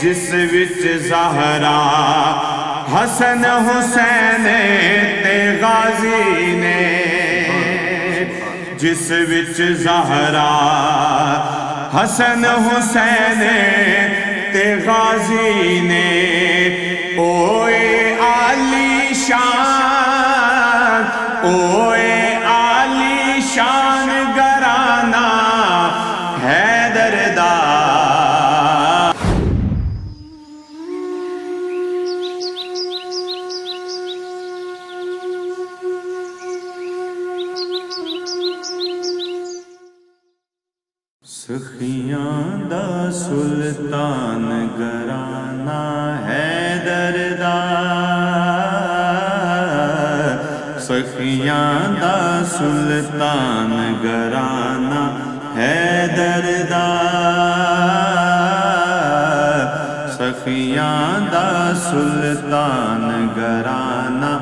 جس وچ زہرا حسن حسین تے غازی نے، جس وچ زہرا حسن حسین تے غازی نے، اوے عالی شان، اوے عالی شان گرانا حیدر دا۔ سخیاں دا سلطان گرانا حیدر دا، سخیاں دا سلطان گرانا حیدر دا، سخیاں دا سلطان گرانا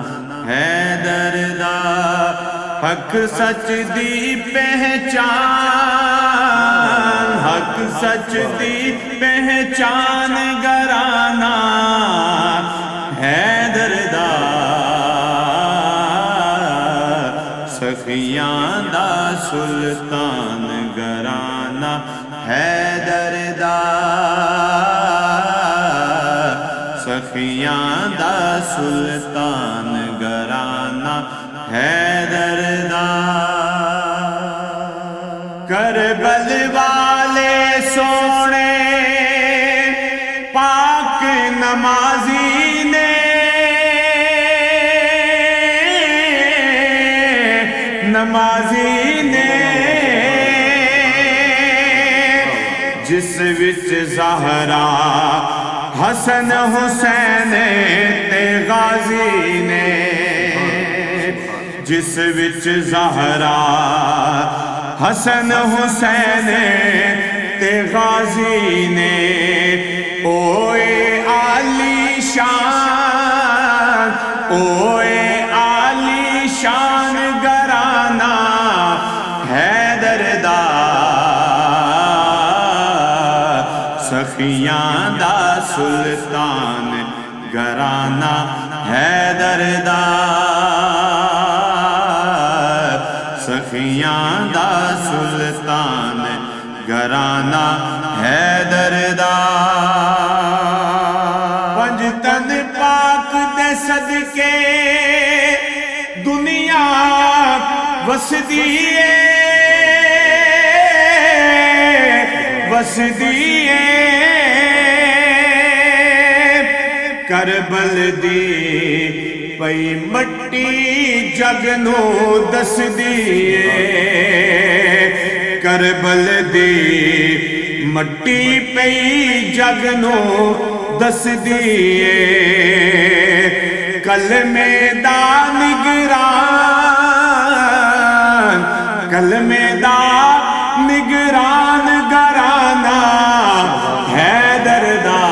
حیدر دا، حق سچ دی پہچان، حق سچ دی پہچان گرانا حیدر دا، سخیاں دا سلطان گرانا حیدر دا، سخیاں دا سلطان گرانا حیدر دا۔ کربل والے سونے پاک نمازی نے، نمازی نے، جس وچ زہرا حسن حسین تے غازی نے، جس وچ زہرا حسن حسین تے غازی نے، اوے عالی شان، اوے عالی شان گرانا حیدر دا، سخیاں دا سلطان گرانا حیدر دا، سخیاں دا سلطان گرانا حیدر دا۔ پنج تن پاک دے صدقے دنیا وسدی ہے، وسدی ہے، کربل دی پئی مٹی جگ نو دس دیے، کربل دی مٹی پئی جگ نو دس دیے، کلمے دا نگران، کلمے دا نگران گرانا حیدر دا،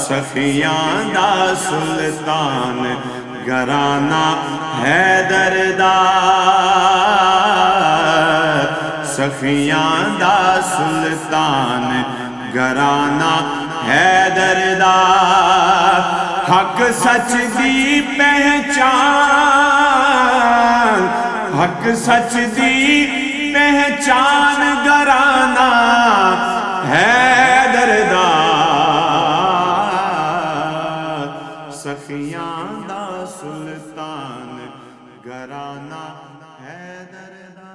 سخیاں دا سلطان گرانا حیدر دا، سخیاں دا سلطان گرانا حیدر دا، حق سچ دی پہچان، حق سچ دی پہچان گرانا حیدر دا، سخیاں دا سلطان گرانا حیدر دا۔